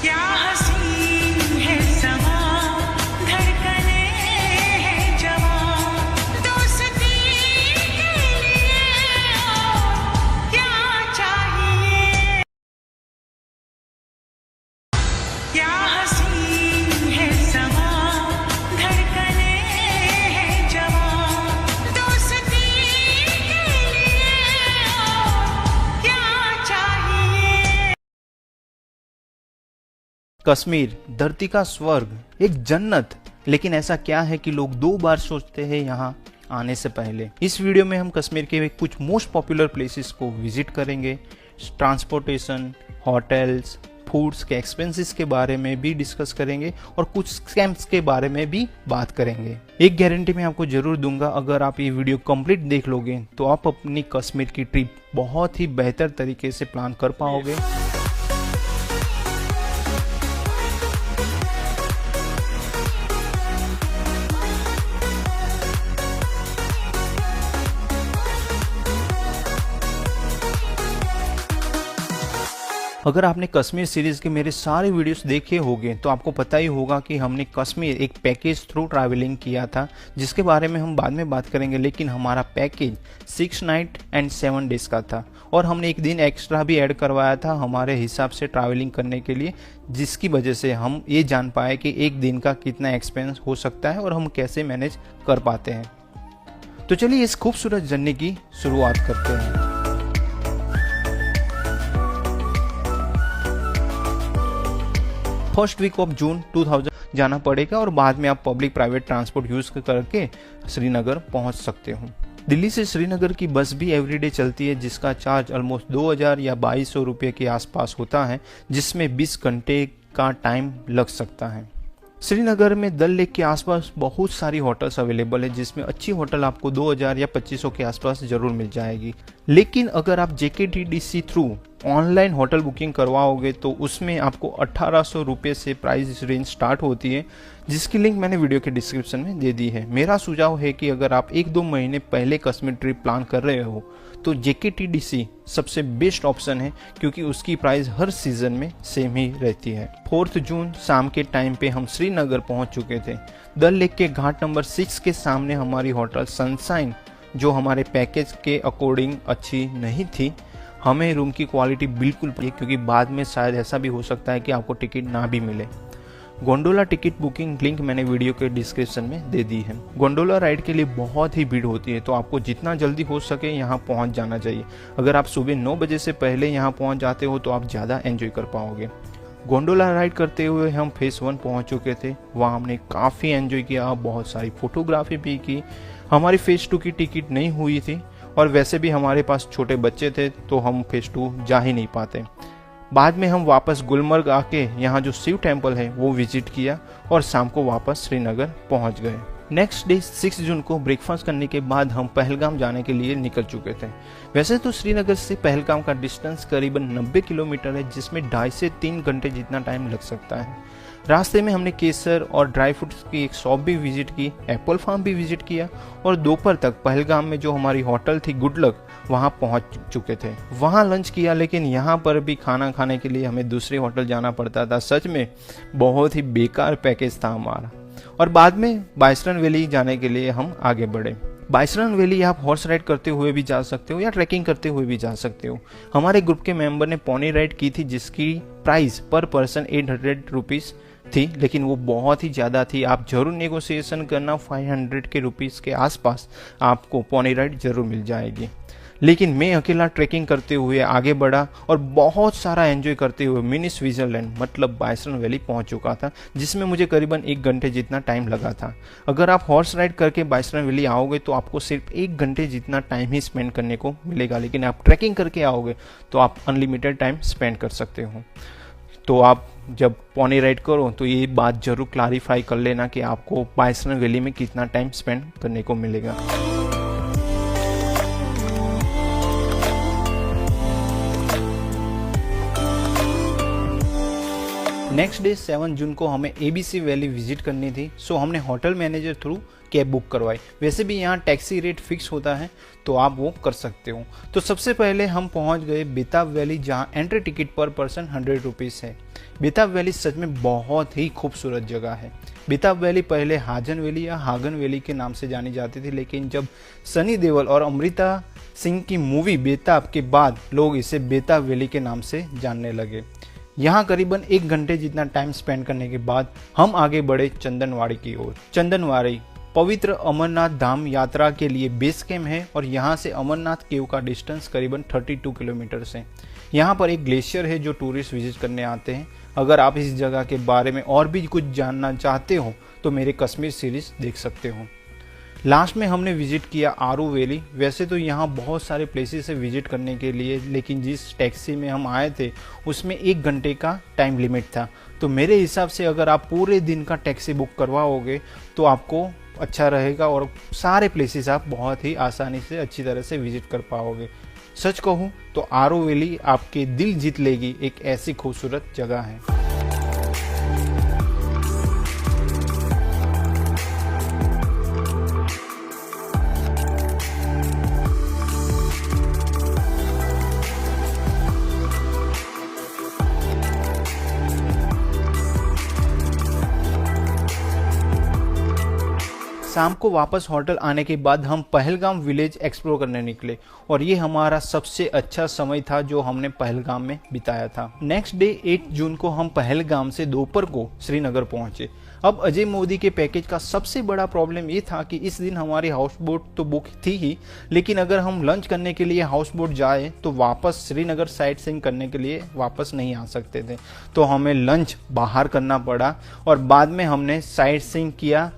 क्या हसीन है समा, धड़कने हैं जवां, दोस्ती के लिए और क्या चाहिए। क्या हसीन है समा, धड़कने हैं जवां, दोस्ती के लिए और क्या चाहिए। कश्मीर धरती का स्वर्ग, एक जन्नत। लेकिन ऐसा क्या है कि लोग 2 बार सोचते हैं यहाँ आने से पहले। इस वीडियो में हम कश्मीर के कुछ मोस्ट पॉपुलर प्लेसेस को विजिट करेंगे, ट्रांसपोर्टेशन, होटल्स, फूड्स के एक्सपेंसेस के बारे में भी डिस्कस करेंगे और कुछ स्कैम्स के बारे में भी बात करेंगे। एक गारंटी मैं आपको जरूर दूंगा, अगर आप ये वीडियो कंप्लीट देख लोगे तो आप अपनी कश्मीर की ट्रिप बहुत ही बेहतर तरीके से प्लान कर पाओगे। अगर आपने कश्मीर सीरीज के मेरे सारे वीडियोस देखे होंगे तो आपको पता ही होगा कि हमने कश्मीर एक पैकेज थ्रू ट्रैवलिंग किया था, जिसके बारे में हम बाद में बात करेंगे। लेकिन हमारा पैकेज 6 नाइट एंड 7 डेज का था और हमने एक दिन एक्स्ट्रा भी ऐड करवाया था हमारे हिसाब से ट्रैवलिंग करने के लिए, जिसकी वजह से हम ये जान पाए कि एक दिन का कितना एक्सपेंस हो सकता है और हम कैसे मैनेज कर पाते हैं। तो चलिए इस खूबसूरत जर्नी की शुरुआत करते हैं। फर्स्ट वीक ऑफ जून 2000 जाना पड़ेगा और बाद में आप पब्लिक प्राइवेट ट्रांसपोर्ट यूज करके श्रीनगर पहुंच सकते हो। दिल्ली से श्रीनगर की बस भी एवरीडे चलती है, जिसका चार्ज ऑलमोस्ट 2000 या 2200 रुपये के आसपास होता है, जिसमें 20 घंटे का टाइम लग सकता है। श्रीनगर में डल लेक के आसपास बहुत सारी होटल्स अवेलेबल है, जिसमें अच्छी होटल आपको 2000 या 2500 के आसपास जरूर मिल जाएगी। लेकिन अगर आप JKTDC through online hotel booking करवाओगे तो उसमें आपको 1800 रुपये से प्राइस रेंज स्टार्ट होती है, जिसकी लिंक मैंने वीडियो के डिस्क्रिप्शन में दे दी है। मेरा सुझाव है कि अगर आप 1-2 महीने पहले कश्मीर ट्रिप प्लान कर रहे हो तो JKTDC सबसे बेस्ट ऑप्शन है, क्योंकि उसकी प्राइस हर सीजन में सेम ही रहती है। 4 जून शाम के टाइम पे हम श्रीनगर पहुंच चुके थे। डल लेक के घाट नंबर 6 के सामने हमारी होटल सनशाइन, जो हमारे पैकेज के अकॉर्डिंग अच्छी नहीं थी। हमें रूम की क्वालिटी बिल्कुल, क्योंकि बाद में शायद ऐसा भी हो सकता है कि आपको टिकट ना भी मिले। गोंडोला टिकट बुकिंग लिंक मैंने वीडियो के डिस्क्रिप्शन में दे दी है। गोंडोला राइड के लिए बहुत ही भीड़ होती है, तो आपको जितना जल्दी हो सके यहाँ पहुँच जाना चाहिए। अगर आप सुबह 9 बजे से पहले यहाँ पहुँच जाते हो तो आप ज़्यादा एंजॉय कर पाओगे। गोंडोला राइड करते हुए हम फेज 1 पहुँच चुके थे। वहाँ हमने काफ़ी एंजॉय किया, बहुत सारी फोटोग्राफी भी की। हमारी फेज 2 की टिकट नहीं हुई थी और वैसे भी हमारे पास छोटे बच्चे थे, तो हम फेज 2 जा ही नहीं पाते। बाद में हम वापस गुलमर्ग आके यहाँ जो शिव टेम्पल है वो विजिट किया और शाम को वापस श्रीनगर पहुँच गए। नेक्स्ट डे 6 जून को ब्रेकफास्ट करने के बाद हम पहलगाम जाने के लिए निकल चुके थे। वैसे तो श्रीनगर से पहलगाम का डिस्टेंस करीबन 90 किलोमीटर है, जिसमें 2.5 से 3 घंटे जितना टाइम लग सकता है। रास्ते में हमने केसर और ड्राई फ्रूट्स की एक शॉप भी विजिट की, एप्पल फार्म भी विजिट किया और दोपहर तक पहलगाम में जो हमारी होटल थी गुड लक, वहाँ पहुँच चुके थे। वहाँ लंच किया, लेकिन यहाँ पर भी खाना खाने के लिए हमें दूसरे होटल जाना पड़ता था। सच में बहुत ही बेकार पैकेज था हमारा। और बाद में बाइसरन वैली जाने के लिए हम आगे बढ़े। बाइसरन वैली आप हॉर्स राइड करते हुए भी जा सकते हो या ट्रैकिंग करते हुए भी जा सकते हो। हमारे ग्रुप के मेंबर ने पोनी राइड की थी, जिसकी प्राइस पर पर्सन 800 रुपीज़ थी, लेकिन वो बहुत ही ज़्यादा थी। आप जरूर नेगोशिएशन करना, 500 के रुपीज़ के आसपास आपको पोनी राइड जरूर मिल जाएगी। लेकिन मैं अकेला ट्रैकिंग करते हुए आगे बढ़ा और बहुत सारा एंजॉय करते हुए मिनी स्विट्जरलैंड मतलब बाइसरन वैली पहुंच चुका था, जिसमें मुझे करीबन 1 घंटे जितना टाइम लगा था। अगर आप हॉर्स राइड करके बाइसरन वैली आओगे तो आपको सिर्फ 1 घंटे जितना टाइम ही स्पेंड करने को मिलेगा, लेकिन आप ट्रैकिंग करके आओगे तो आप अनलिमिटेड टाइम स्पेंड कर सकते हो। तो आप जब पोनी राइड करो तो ये बात जरूर क्लैरिफाई कर लेना कि आपको बाइसरन वैली में कितना टाइम स्पेंड करने को मिलेगा। नेक्स्ट डे 7 जून को हमें ABC वैली विजिट करनी थी, सो हमने hotel manager through cab book करवाई। वैसे भी यहाँ टैक्सी रेट फिक्स होता है तो आप वो कर सकते हो। तो सबसे पहले हम पहुँच गए बेताब वैली, जहाँ एंट्री टिकट पर पर्सन 100 रुपीज़ है। बेताब वैली सच में बहुत ही खूबसूरत जगह है। बेताब वैली पहले हाजन वैली या हागन वैली के नाम से जानी जाती थी, लेकिन जब सनी देओल और अमृता सिंह की मूवी बेताब के बाद लोग इसे बेताब वैली के नाम से जानने लगे। यहाँ करीबन 1 घंटे जितना टाइम स्पेंड करने के बाद हम आगे बढ़े चंदनवाड़ी की ओर। चंदनवाड़ी पवित्र अमरनाथ धाम यात्रा के लिए बेस कैंप है और यहाँ से अमरनाथ केव का डिस्टेंस करीबन 32 किलोमीटर है। यहाँ पर एक ग्लेशियर है जो टूरिस्ट विजिट करने आते हैं। अगर आप इस जगह के बारे में और भी कुछ जानना चाहते हो तो मेरे कश्मीर सीरीज देख सकते हो। लास्ट में हमने विजिट किया आरू वैली। वैसे तो यहाँ बहुत सारे प्लेसेस है विजिट करने के लिए, लेकिन जिस टैक्सी में हम आए थे उसमें 1 घंटे का टाइम लिमिट था। तो मेरे हिसाब से अगर आप पूरे दिन का टैक्सी बुक करवाओगे तो आपको अच्छा रहेगा और सारे प्लेसेस आप बहुत ही आसानी से अच्छी तरह से विजिट कर पाओगे। सच कहूँ तो आरू वैली आपके दिल जीत लेगी, एक ऐसी खूबसूरत जगह है। शाम को वापस होटल आने के बाद हम पहलगाम विलेज एक्सप्लोर करने निकले और ये हमारा सबसे अच्छा समय था जो हमने पहलगाम में बिताया था। नेक्स्ट डे 8 जून को हम पहलगाम से दोपहर को श्रीनगर पहुंचे। अब अजय मोदी के पैकेज का सबसे बड़ा प्रॉब्लम ये था कि इस दिन हमारी हाउस बोट तो बुक थी ही, लेकिन अगर हम लंच करने के लिए हाउस बोट जाए तो वापस श्रीनगर साइट सीइंग करने के लिए वापस नहीं आ सकते थे। तो हमें लंच बाहर करना पड़ा और बाद में हमने साइट सीइंग किया,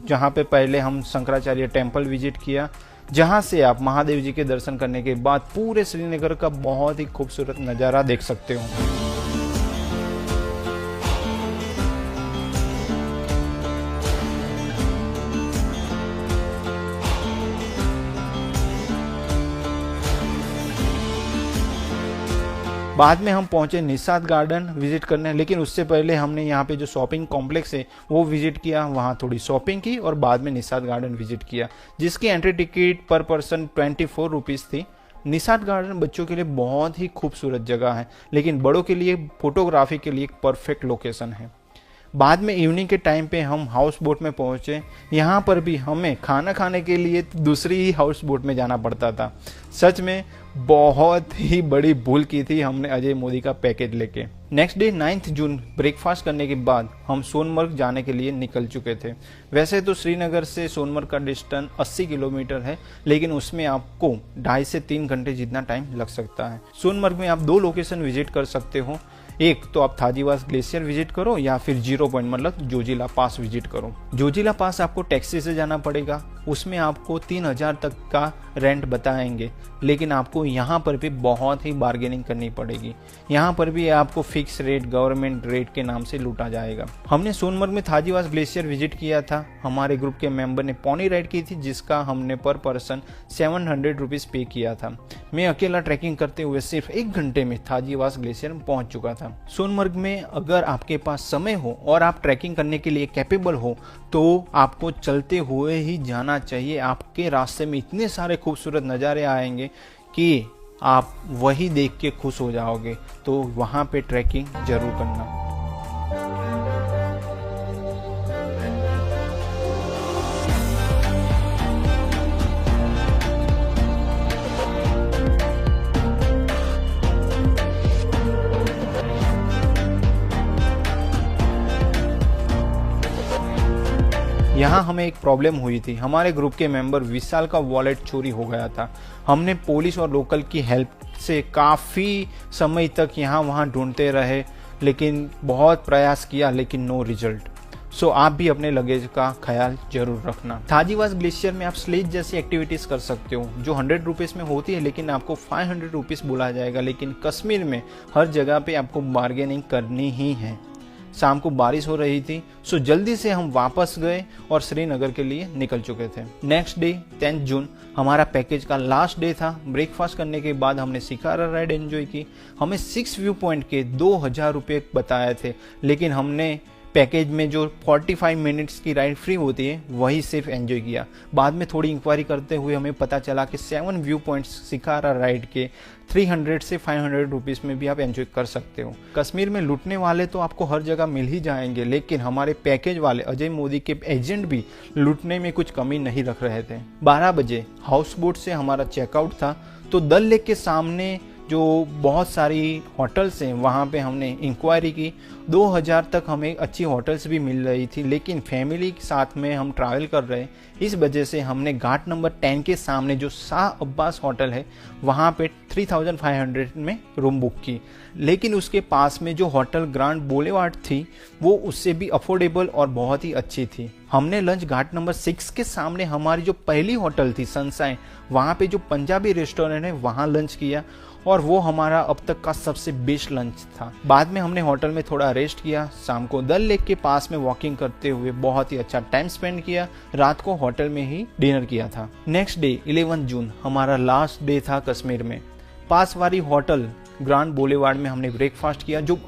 जहाँ पे पहले हम शंकराचार्य टेम्पल विजिट किया, जहाँ से आप महादेव जी के दर्शन करने के बाद पूरे श्रीनगर का बहुत ही खूबसूरत नज़ारा देख सकते हो। बाद में हम पहुंचे निषाद गार्डन विजिट करने, लेकिन उससे पहले हमने यहाँ पे जो शॉपिंग कॉम्प्लेक्स है वो विजिट किया, वहाँ थोड़ी शॉपिंग की और बाद में निषाद गार्डन विजिट किया, जिसकी एंट्री टिकट पर पर्सन 24 रुपीज़ थी। निषाद गार्डन बच्चों के लिए बहुत ही खूबसूरत जगह है, लेकिन बड़ों के लिए फोटोग्राफी के लिए एक परफेक्ट लोकेशन है। बाद में इवनिंग के टाइम पे हम हाउस बोट में पहुंचे। यहाँ पर भी हमें खाना खाने के लिए दूसरी ही हाउस बोट में जाना पड़ता था। सच में बहुत ही बड़ी भूल की थी हमने अजय मोदी का पैकेज लेके। नेक्स्ट डे 9 जून ब्रेकफास्ट करने के बाद हम सोनमर्ग जाने के लिए निकल चुके थे। वैसे तो श्रीनगर से सोनमर्ग का डिस्टेंस 80 किलोमीटर है, लेकिन उसमें आपको 2.5 से 3 घंटे जितना टाइम लग सकता है। सोनमर्ग में आप 2 लोकेशन विजिट कर सकते हो। एक तो आप थाजीवास ग्लेशियर विजिट करो या फिर 0 पॉइंट मतलब जोजिला पास विजिट करो। जोजिला पास आपको टैक्सी से जाना पड़ेगा, उसमें आपको 3000 तक का रेंट बताएंगे, लेकिन आपको यहाँ पर भी बहुत ही बार्गेनिंग करनी पड़ेगी। यहाँ पर भी आपको फिक्स रेट गवर्नमेंट रेट के नाम से लूटा जाएगा। हमने सोनमर्ग में थाजीवास ग्लेशियर विजिट किया था। हमारे ग्रुप के मेंबर ने पोनी राइड की थी, जिसका हमने पर पर्सन 700 रुपीज़ पे किया था। मैं अकेला ट्रैकिंग करते हुए सिर्फ 1 घंटे में थाजीवास ग्लेशियर में पहुंच चुका था। सोनमर्ग में अगर आपके पास समय हो और आप ट्रैकिंग करने के लिए कैपेबल हो तो आपको चलते हुए ही जाना चाहिए। आपके रास्ते में इतने सारे खूबसूरत नज़ारे आएंगे कि आप वही देख के खुश हो जाओगे। तो वहाँ पे ट्रैकिंग जरूर करना। यहाँ हमें एक प्रॉब्लम हुई थी। हमारे ग्रुप के मेंबर विशाल का वॉलेट चोरी हो गया था। हमने पुलिस और लोकल की हेल्प से काफ़ी समय तक यहाँ वहाँ ढूंढते रहे, लेकिन बहुत प्रयास किया, लेकिन नो रिजल्ट। सो आप भी अपने लगेज का ख्याल जरूर रखना। थाजीवास ग्लेशियर में आप स्लेज जैसी एक्टिविटीज़ कर सकते हो जो 100 रुपीज़ में होती है, लेकिन आपको 500 रुपीज़ बोला जाएगा। लेकिन कश्मीर में हर जगह पे आपको बार्गेनिंग करनी ही है। शाम को बारिश हो रही थी, सो जल्दी से हम वापस गए और श्रीनगर के लिए निकल चुके थे। नेक्स्ट डे 10 जून हमारा पैकेज का लास्ट डे था। ब्रेकफास्ट करने के बाद हमने शिकारा राइड एंजॉय की। हमें 6 व्यू पॉइंट के 2000 रुपये बताए थे, लेकिन हमने पैकेज में जो 45 मिनट्स की राइड फ्री होती है वही सिर्फ एंजॉय किया। बाद में थोड़ी इंक्वायरी करते हुए हमें पता चला कि 7 व्यू पॉइंट्स शिकारा राइड के 300 से 500 रुपीज़ में भी आप एंजॉय कर सकते हो। कश्मीर में लूटने वाले तो आपको हर जगह मिल ही जाएंगे, लेकिन हमारे पैकेज वाले अजय मोदी के एजेंट भी लूटने में कुछ कमी नहीं रख रहे थे। 12 बजे हाउस बोट से हमारा चेकआउट था, तो डल लेक के सामने जो बहुत सारी होटल्स हैं वहाँ पे हमने इंक्वायरी की। 2000 तक हमें अच्छी होटल्स भी मिल रही थी, लेकिन फैमिली के साथ में हम ट्रैवल कर रहे, इस वजह से हमने घाट नंबर 10 के सामने जो शाह अब्बास होटल है वहाँ पे 3500 में रूम बुक की। लेकिन उसके पास में जो होटल ग्रांड बोलेवार्ड थी वो उससे भी अफोर्डेबल और बहुत ही अच्छी थी। हमने लंच घाट नंबर 6 के सामने हमारी जो पहली होटल थी सनशाइन, वहाँ पे जो पंजाबी रेस्टोरेंट है वहाँ लंच किया और वो हमारा अब तक का सबसे बेस्ट लंच था। बाद में हमने होटल में थोड़ा रेस्ट किया, शाम को डल लेक के पास में वॉकिंग करते हुए बहुत ही अच्छा टाइम स्पेंड किया, रात को होटल में ही डिनर किया था। नेक्स्ट डे 11 जून हमारा लास्ट डे था कश्मीर में। पास वाली होटल ग्रांड बोलेवार्ड में हमने ब्रेकफास्ट किया जो